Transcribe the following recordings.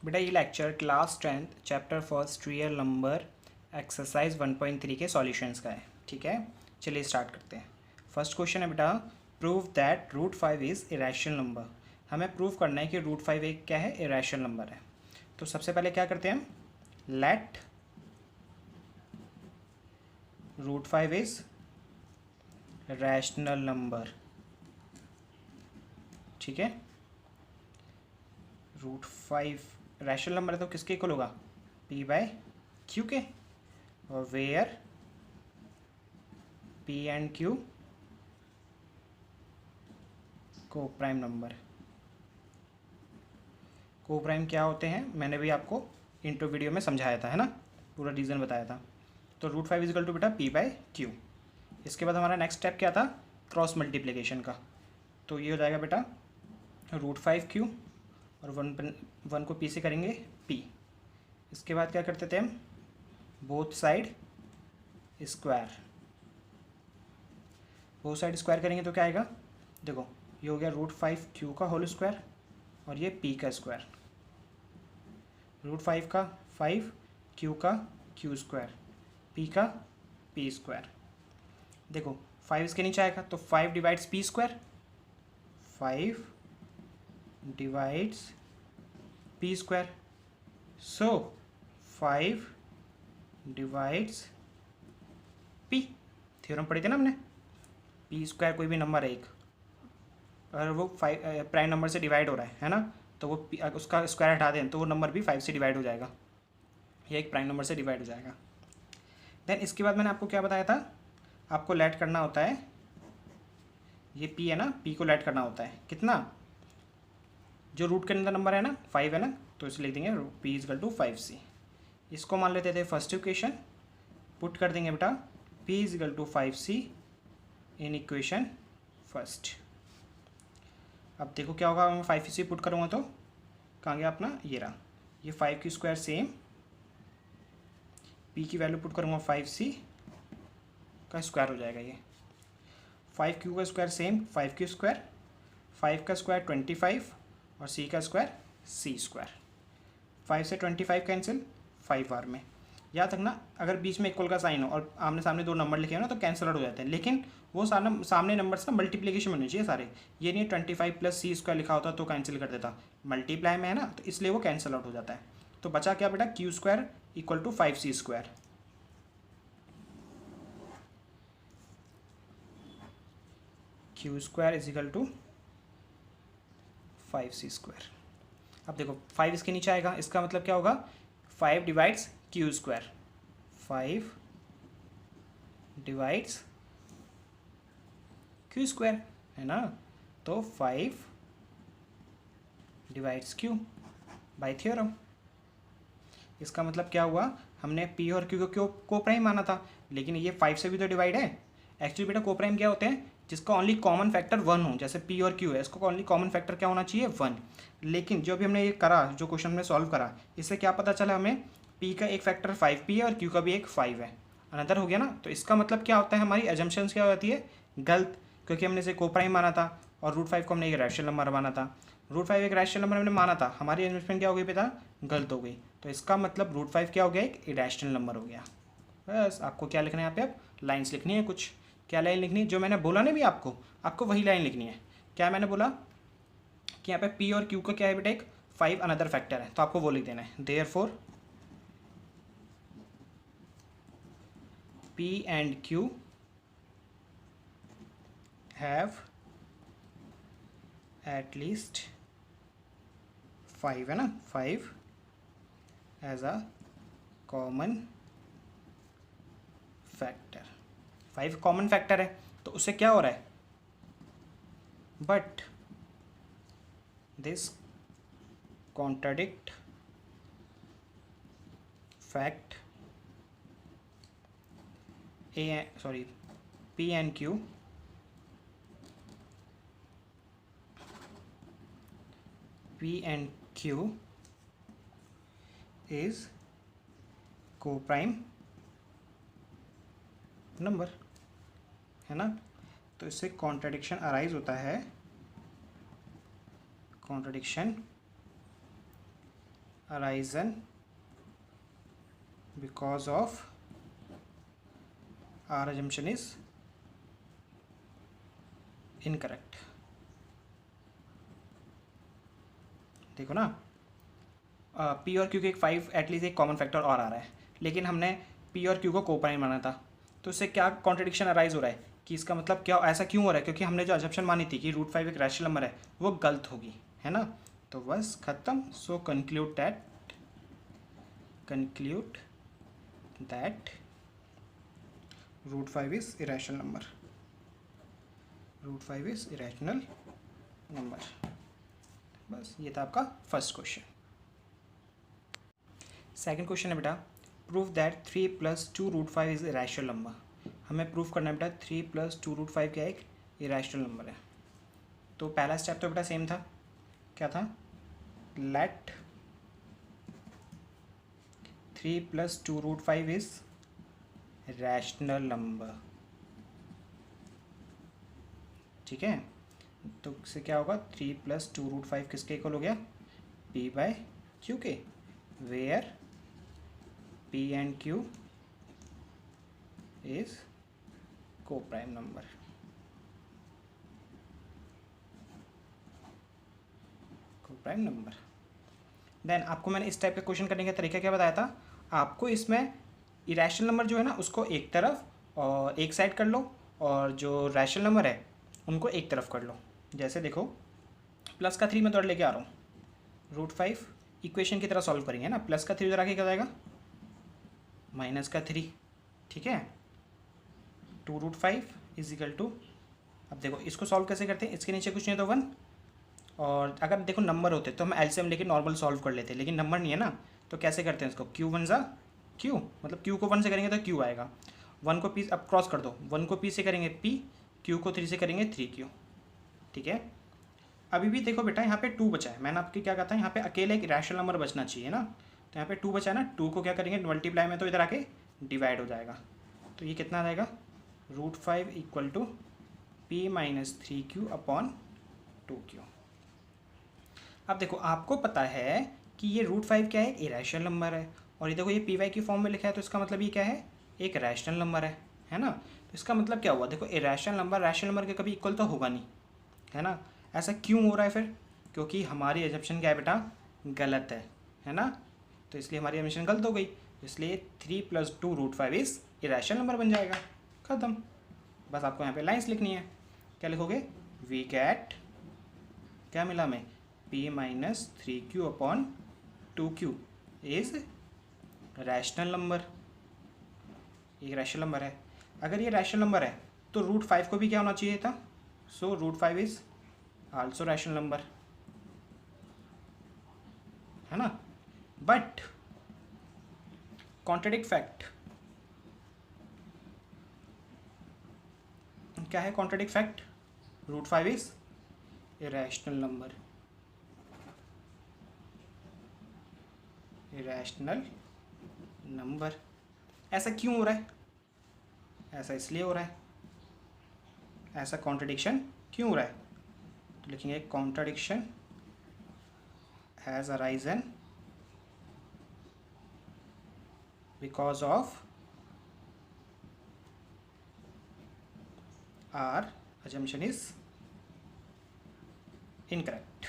बेटा ये lecture class 10th chapter first real number exercise 1.3 के सॉल्यूशंस का है। ठीक है, चलिए स्टार्ट करते हैं। फर्स्ट क्वेश्चन है बेटा, prove that root 5 is irrational number. हमें प्रूव करना है कि रूट 5 एक क्या है, इरेशनल नंबर है। तो सबसे पहले क्या करते हैं हम, let root 5 is rational number. ठीक है, रूट 5 रैशनल नंबर है तो किसके इक्वल होगा, p बाय q के, और वेयर p एंड q को प्राइम नंबर। को प्राइम क्या होते हैं मैंने भी आपको इंट्रो वीडियो में समझाया था, है ना, पूरा रीज़न बताया था। तो रूट 5 इजिकल टू बेटा p बाय q। इसके बाद हमारा नेक्स्ट स्टेप क्या था, क्रॉस मल्टीप्लिकेशन का। तो ये हो जाएगा बेटा रूट 5q और वन को p से करेंगे p। इसके बाद क्या करते थे हम, both side square. Both side square करेंगे तो क्या आएगा, देखो ये हो गया रूट 5q का होल स्क्वायर और ये p का स्क्वायर। रूट 5 का 5, q का q स्क्वायर, p का p स्क्वायर। देखो 5 इसके नीचे आएगा तो 5 divides p square, 5 divides p square, so 5 divides p। Theorem पढ़ी थी ना हमने, p स्क्वायर कोई भी नंबर है एक, अगर वो 5 प्राइम नंबर से डिवाइड हो रहा है ना, तो वो उसका स्क्वायर हटा दें तो वो नंबर भी 5 से डिवाइड हो जाएगा, ये एक प्राइम नंबर से डिवाइड हो जाएगा। देन इसके बाद मैंने आपको क्या बताया था, आपको लेट करना होता है, ये p है ना, p को लेट करना होता है कितना, जो रूट के अंदर नंबर है ना 5 है ना, तो इसे लिख देंगे p इजकल टू 5c। इसको मान लेते थे फर्स्ट इक्वेशन, पुट कर देंगे बेटा p is equal to 5c in equation first. अब देखो क्या होगा, मैं 5c पुट करूँगा तो कहाँ गया अपना, ये रहा, ये 5 की स्क्वायर सेम, p की वैल्यू पुट करूँगा 5c का स्क्वायर हो जाएगा, ये 5q का स्क्वायर सेम 5 की स्क्वायर, 5 का स्क्वायर 25 और c का स्क्वायर c स्क्वायर। 5 से 25 कैंसिल 5 बार में, याद रखना अगर बीच में इक्वल का साइन हो और आमने सामने दो नंबर लिखे हो ना तो कैंसिल आउट हो जाते हैं, लेकिन वो सामने नंबर्स ना मल्टीप्लिकेशन में होने चाहिए सारे। ये नहीं 25 प्लस c स्क्वायर लिखा होता तो कैंसिल कर देता, मल्टीप्लाई में है ना तो इसलिए वो कैंसिल आउट हो जाता है। तो बचा क्या बेटा, q square equal to 5c square. q square is equal to 5c square. अब देखो 5 इसके नीचे आएगा, इसका मतलब क्या होगा, 5 divides q square, 5 divides q square है ना, तो 5 डिवाइड्स q बाय थ्योरम। इसका मतलब क्या हुआ, हमने p और q को को प्राइम माना था, लेकिन ये 5 से भी तो डिवाइड है। एक्चुअली बेटा को प्राइम क्या होते हैं, जिसका ओनली कॉमन फैक्टर 1 हो, जैसे p और q है, इसको ओनली कॉमन फैक्टर क्या होना चाहिए, 1। लेकिन जो भी हमने ये करा, जो क्वेश्चन में सॉल्व करा, इससे क्या पता चला हमें, p का एक फैक्टर 5p है और q का भी एक 5 है, अनदर हो गया ना। तो इसका मतलब क्या होता है, हमारी एजम्पशंस क्या होती है, गलत, क्योंकि हमने इसे को प्राइम माना था और रूट 5 को हमने एक रैशनल नंबर माना था। रूट 5 एक रैशनल नंबर हमने माना था, हमारी एजम्पशन क्या हो गई बेटा, गलत हो गई। तो इसका मतलब रूट 5 क्या हो गया, एक इरेशनल नंबर हो गया। बस आपको क्या लिखना है यहाँ पे, अब लाइन्स लिखनी है कुछ। क्या लाइन लिखनी है, जो मैंने बोला ना भी आपको वही लाइन लिखनी है। क्या मैंने बोला कि यहाँ पे p और q का क्या है बेटा, एक 5 अनदर फैक्टर है, तो आपको वो लिख देना है, therefore p and q have at least 5, है ना, 5 as a common factor. 5 common factor है तो उससे क्या हो रहा है, but this contradict fact p and q is co-prime number, है ना। तो इससे कॉन्ट्राडिक्शन अराइज होता है, contradiction arisen because of our assumption is incorrect. देखो ना, पी और क्यू के एक 5 एटलीस्ट एक कॉमन फैक्टर और आ रहा है, लेकिन हमने पी और क्यू को कोप्राइम माना था, तो इससे क्या कॉन्ट्रडिक्शन अराइज हो रहा है कि इसका मतलब क्या, ऐसा क्यों हो रहा है, क्योंकि हमने जो असम्पशन मानी थी कि √5 एक रैशनल नंबर है वो गलत होगी, है ना। तो बस खत्म। So conclude that √5 is irrational number. √5 is irrational number. बस ये था आपका फर्स्ट क्वेश्चन। सेकंड क्वेश्चन है बेटा, prove that 3 + 2 √5 is irrational number. हमें प्रूव करना है बेटा 3 + 2 √5 क्या एक इरेशनल नंबर है। तो पहला स्टेप तो बेटा सेम था, क्या था, लेट 3 + 2 √5 इज रैशनल नंबर। ठीक है, तो इससे क्या होगा, 3 + 2 √5 किसके इक्वल हो गया, P/Q के, where P and Q is co-prime number। co-prime number। देन आपको मैंने इस टाइप के क्वेश्चन करने का तरीका क्या बताया था, आपको इसमें इरेशनल नंबर जो है ना उसको एक तरफ और एक साइड कर लो, और जो रैशनल नंबर है उनको एक तरफ कर लो। जैसे देखो प्लस का 3 मैं तो लेके आ रहा हूँ, √5 इक्वेशन की तरह सॉल्व करेंगे ना, प्लस का 3 उधर आके क्या जाएगा, -3। ठीक है, 2 √5 इज इक्वल टू, अब देखो इसको सॉल्व कैसे करते हैं, इसके नीचे कुछ नहीं तो 1, और अगर देखो नंबर होते तो हम एलसीएम लेके नॉर्मल सॉल्व कर लेते, लेकिन नंबर नहीं है ना, तो कैसे करते हैं इसको, Q1 ज़ा Q, मतलब Q को 1 से करेंगे तो Q आएगा, 1 को P, अब क्रॉस कर दो, 1 को P से करेंगे P, Q को 3 से करेंगे 3Q। ठीक है, अभी भी देखो बेटा यहाँ पे 2 बचा है, मैंने आपके क्या कहा था, यहाँ पे अकेले एक रैशनल नंबर बचना चाहिए ना, तो यहाँ पे 2 बचा है ना, 2 को क्या करेंगे मल्टीप्लाई में, तो इधर आके डिवाइड हो जाएगा, तो ये कितना आ जाएगा, √5 इक्वल टू P - 3Q/2Q। अब देखो आपको पता है कि ये √5 क्या है, एक इरेशनल नंबर है, और ये देखो ये PY की फॉर्म में लिखा है, तो इसका मतलब ये क्या है, एक रैशनल नंबर है ना। तो इसका मतलब क्या हुआ, देखो इरेशनल नंबर रैशनल नंबर के कभी इक्वल तो होगा नहीं, है ना। ऐसा क्यों हो रहा है फिर, क्योंकि हमारी एजम्पशन क्या है बेटा, गलत है ना, तो इसलिए हमारी एजम्पशन गलत हो गई, इसलिए 3 + 2 √5 इज इरेशनल नंबर बन जाएगा, ख़त्म। बस आपको यहाँ पे लाइंस लिखनी है, क्या लिखोगे, वी गेट, क्या मिला हमें, P - 3Q/2Q is rational number, एक रैशनल नंबर है। अगर ये रैशनल नंबर है तो √5 को भी क्या होना चाहिए था, सो √5 इज आल्सो रैशनल नंबर, है ना। बट कॉन्ट्रडिक्ट फैक्ट, क्या है contradict fact, √5 is irrational number, irrational number. ऐसा क्यों हो रहा है, ऐसा इसलिए हो रहा है, ऐसा कॉन्ट्रडिक्शन क्यों हो रहा है, तो लिखेंगे contradiction has arisen because of our assumption is incorrect।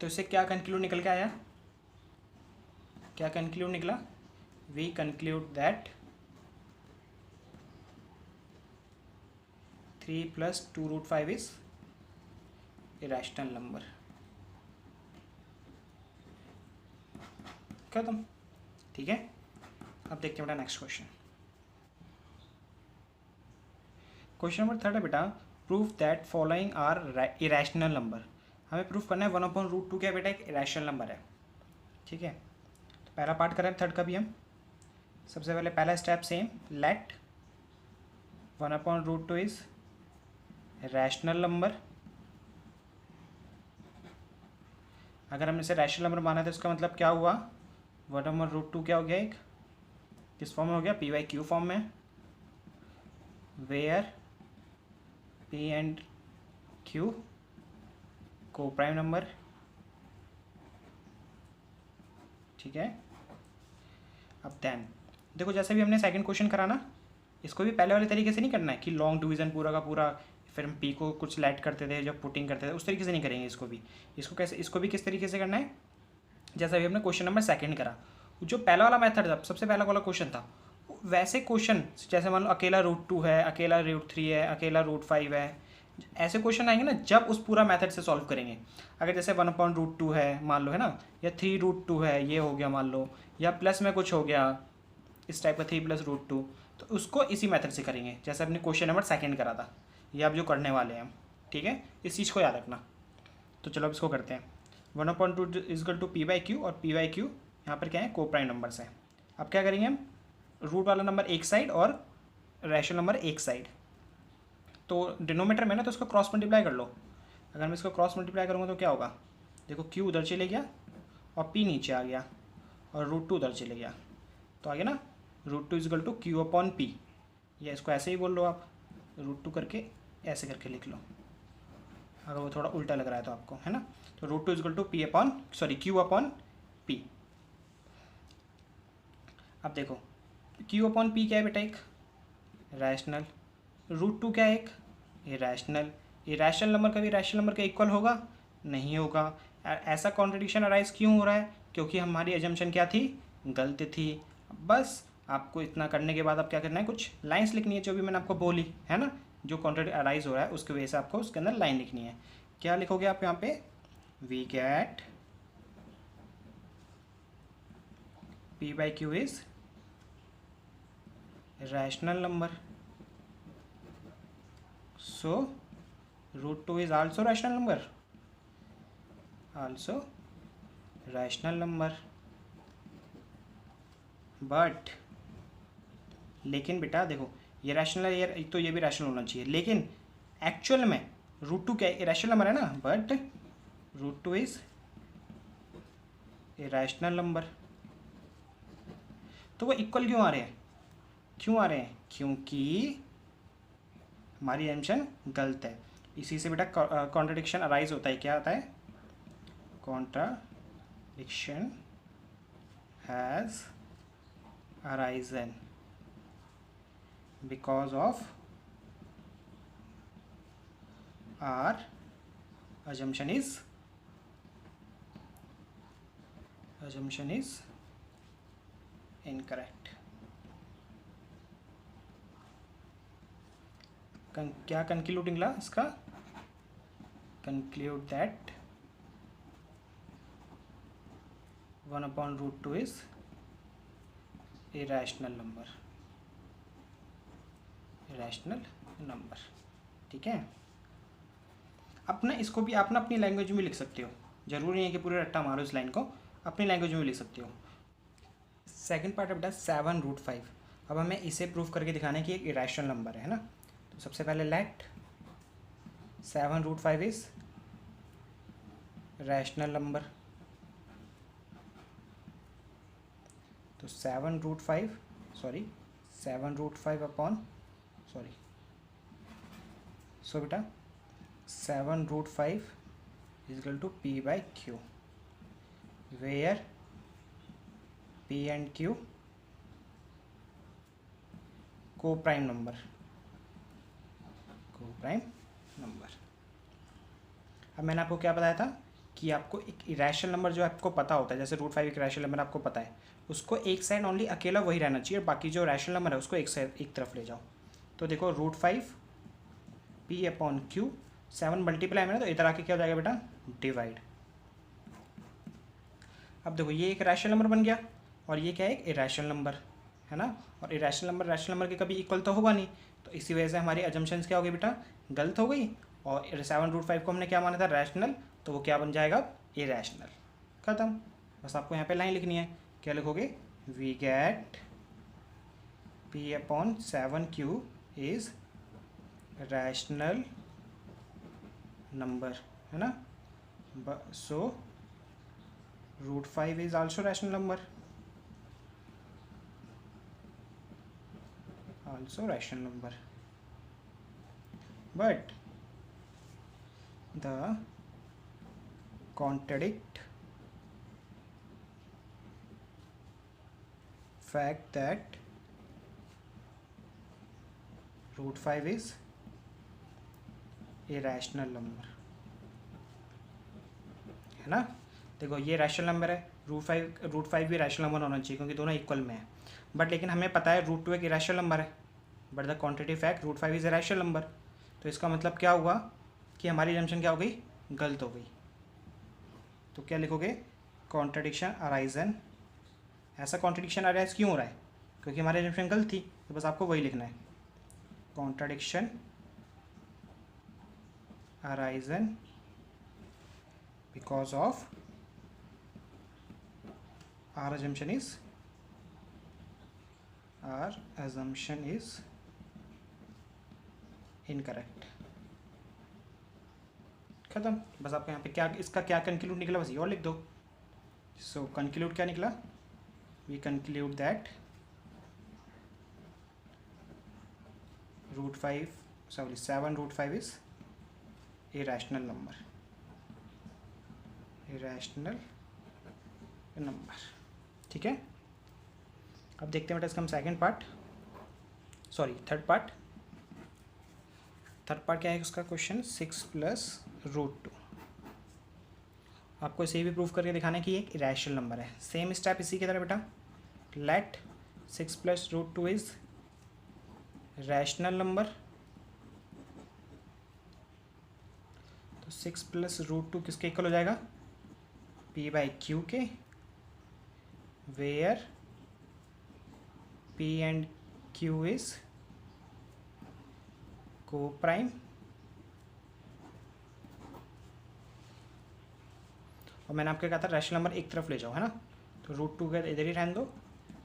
तो इससे क्या कंक्लूड निकल के आया, क्या कंक्लूड निकला, we conclude that 3 + 2 √5 is irrational number, खत्म। ठीक है, अब देखते हैं बेटा नेक्स्ट क्वेश्चन। क्वेश्चन नंबर 3 है बेटा, proof that following are irrational number. हमें प्रूफ करना है 1/√2 क्या बेटा एक इरेशनल नंबर है। ठीक है, तो पहला पार्ट करें 3 का भी हम। सबसे पहले पहला step same, let 1/√2 is rational number. अगर हमने इसे रैशनल नंबर माना था इसका मतलब क्या हुआ, 1/√2 क्या हो गया, एक किस फॉर्म में हो गया, P/Q फॉर्म में, वेयर P and Q को प्राइम नंबर, ठीक है। अब देन देखो जैसे भी हमने सेकंड क्वेश्चन करा ना, इसको भी पहले वाले तरीके से नहीं करना है कि लॉन्ग डिवीज़न पूरा का पूरा फिर हम पी को कुछ सेलेक्ट करते थे जब पुटिंग करते थे, उस तरीके से नहीं करेंगे इसको भी। इसको कैसे, इसको भी किस तरीके से करना है, जैसा भी हमने क्वेश्चन नंबर सेकंड करा, जो पहला वाला मेथड था, सबसे पहला वाला क्वेश्चन था, वैसे क्वेश्चन जैसे मान लो अकेला √2 है, अकेला √3 है, अकेला √5 है, ऐसे क्वेश्चन आएंगे ना जब उस पूरा मेथड से सॉल्व करेंगे। अगर जैसे 1/√2 है मान लो, है ना, या 3√2 है, ये हो गया मान लो, या प्लस में कुछ हो गया इस टाइप का 3 + √2, तो उसको इसी मेथड से करेंगे जैसे अपने क्वेश्चन नंबर सेकंड करा था, ये आप जो करने वाले हैं, ठीक है, इस चीज़ को याद रखना। तो चलो अब इसको करते हैं। 1/2 = p/q, और p/q यहाँ पर क्या है, को प्राइम नंबर्स हैं। अब क्या करेंगे हम, रूट वाला नंबर एक साइड और रैशनल नंबर एक साइड, तो डिनोमीटर में ना तो इसको क्रॉस मल्टीप्लाई कर लो। अगर मैं इसको क्रॉस मल्टीप्लाई करूँगा तो क्या होगा, देखो q उधर चले गया और p नीचे आ गया और √2 उधर चले गया, तो आ गया ना √2 = q/p, या इसको ऐसे ही बोल लो आप, √2 करके ऐसे करके लिख लो अगर वो थोड़ा उल्टा लग रहा है तो आपको, है ना। तो √2 = q/p। अब देखो q/p क्या है बेटा, एक रैशनल, √2 क्या है, एक इरेशनल। इरेशनल नंबर कभी रैशनल नंबर का इक्वल होगा, नहीं होगा। ऐसा कॉन्ट्रडिक्शन अराइज क्यों हो रहा है, क्योंकि हमारी एजम्पशन क्या थी, गलत थी। बस आपको इतना करने के बाद अब क्या करना है, कुछ लाइंस लिखनी है जो भी मैंने आपको बोली, है ना, जो कॉन्ट्रडिक्ट अराइज हो रहा है उसकी वजह से आपको उसके अंदर लाइन लिखनी है। क्या लिखोगे आप यहाँ पे, we get p/q is rational number, so √2 is also rational number, but लेकिन बेटा देखो ये रैशनल है, ये तो ये भी रैशनल होना चाहिए, लेकिन एक्चुअल में √2 क्या है, रैशनल नंबर है ना, but √2 is a rational number. तो वो इक्वल क्यों आ रहे हैं, क्योंकि हमारी एजम्पशन गलत है। इसी से बेटा कॉन्ट्रडिक्शन अराइज होता है, क्या आता है, contradiction has arisen because of our assumption is incorrect। क्या कंक्लूड निकला इसका, conclude that 1/√2 is a rational number, ठीक है। अपना इसको भी आप ना अपनी लैंग्वेज में लिख सकते हो, जरूरी नहीं है कि पूरे रट्टा मारो इस लाइन को, अपनी लैंग्वेज में लिख सकते हो। सेकंड पार्ट है बेटा 7√5। अब हमें इसे प्रूव करके दिखाना है कि एक इरेशनल नंबर है ना। तो सबसे पहले लेट 7√5 इज रैशनल नंबर। तो 7√5 सो बेटा 7√5 = p/q, where p and q को प्राइम नंबर। अब मैंने आपको क्या बताया था कि आपको एक इरेशनल नंबर जो आपको पता होता है, जैसे √5 एक रैशनल नंबर आपको पता है, उसको एक साइड ओनली अकेला वही रहना चाहिए, और बाकी जो रैशनल नंबर है उसको एक तरफ ले जाओ। तो देखो √5 p/q, 7 मल्टीप्लाई में ना तो इधर आके क्या हो जाएगा बेटा, डिवाइड। अब देखो ये एक रैशनल नंबर बन गया और ये क्या है, एक इरेशनल नंबर, है ना। और इरेशनल नंबर रैशनल नंबर के कभी इक्वल तो होगा नहीं, तो इसी वजह से हमारी अजम्पशंस क्या हो गई बेटा, गलत हो गई। और 7√5 को हमने क्या माना था, रैशनल, तो वो क्या बन जाएगा, इरेशनल। खत्म। बस आपको यहाँ पे लाइन लिखनी है, क्या लिखोगे, we get p/7q is rational number, है ना। So √5 is also rational number, but the contradict fact that √5 is a rational number, है ना। देखो ये रैशनल नंबर है, √5 भी रैशनल नंबर होना चाहिए क्योंकि दोनों इक्वल में है, बट लेकिन हमें पता है √2 एक इरेशनल नंबर है, but the quantity fact √5 is a rational number. तो इसका मतलब क्या हुआ कि हमारी जंक्शन क्या हो गई, गलत हो गई। तो क्या लिखोगे, कॉन्ट्रडिक्शन अराइजन। ऐसा कॉन्ट्रडिक्शन अराइज क्यों हो रहा है, क्योंकि हमारी जंक्शन गलत थी, तो बस आपको वही लिखना है, contradiction arisen because of our assumption is incorrect। खत्म। बस आपको यहाँ पे क्या, इसका क्या कंक्लूड निकला, बस ये और लिख दो। सो कंक्लूड क्या निकला, we conclude that √5 is irrational number, irrational number. ठीक है, अब देखते हैं बेटा इसका हम थर्ड पार्ट क्या है इसका क्वेश्चन, 6 + √2। आपको इसे भी प्रूव करके दिखाना है कि एक इरेशनल नंबर है। सेम स्टेप इसी की तरह बेटा, लेट 6 + √2 इज रैशनल नंबर। तो 6 + √2 किसके इक्वल हो जाएगा, P/Q के, where P and Q is co-prime और मैंने आपको कहा था रैशनल नंबर एक तरफ ले जाओ, है ना। तो √2 का इधर ही रहने दो,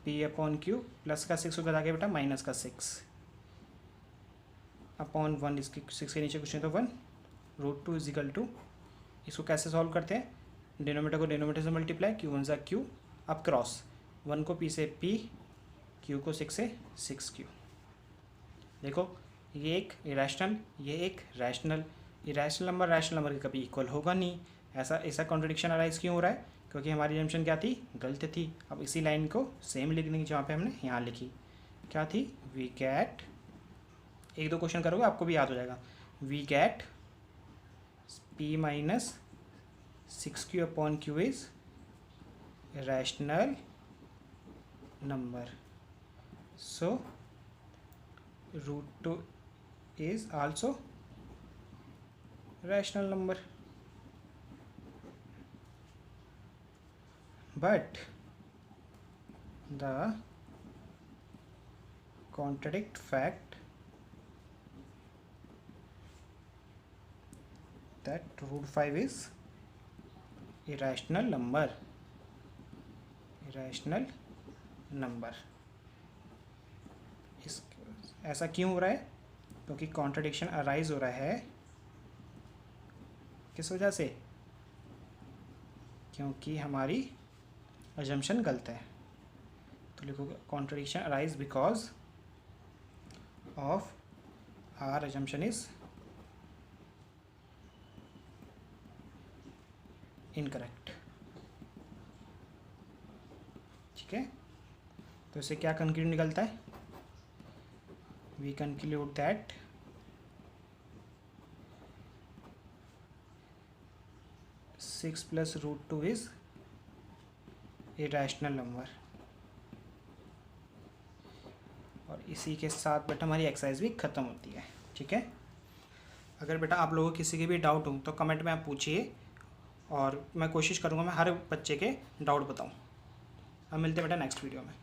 P/Q प्लस का 6 उधर आगे बेटा माइनस का 6/1, इसके 6 के नीचे कुछ नहीं तो 1, √2 इज इक्वल टू, इसको कैसे सॉल्व करते हैं, डिनोमीटर को डिनोमीटर से मल्टीप्लाई, Q1 × Q, अब क्रॉस 1 को P से P, Q को 6 से 6Q। देखो ये एक इरेशनल, ये एक rational, irrational number rational number के कभी इक्वल होगा नहीं। ऐसा कॉन्ट्रडिक्शन अराइज क्यों हो रहा है, क्योंकि हमारी जंक्शन क्या थी, गलत थी। अब इसी लाइन को सेम लिख देंगे जहाँ पे हमने यहाँ लिखी, क्या थी, वी गेट, एक दो क्वेश्चन करोगे आपको भी याद हो जाएगा, we get P - 6Q/Q is rational number, so √2 is also rational number, but the contradict fact that √5 is irrational number, rational number. इस ऐसा क्यों हो रहा है, क्योंकि कॉन्ट्रडिक्शन अराइज हो रहा है किस वजह से, क्योंकि हमारी अजम्पशन गलत है। तो लिखोगे contradiction arise because of our assumption is incorrect. ठीक है, तो इससे क्या कंक्लूड निकलता है, we conclude that (6 + √2 is a rational number. और इसी के साथ बेटा हमारी एक्सरसाइज भी ख़त्म होती है। ठीक है, अगर बेटा आप लोगों को किसी के भी डाउट हो तो कमेंट में आप पूछिए, और मैं कोशिश करूँगा मैं हर बच्चे के डाउट बताऊँ। अब मिलते हैं बेटा नेक्स्ट वीडियो में।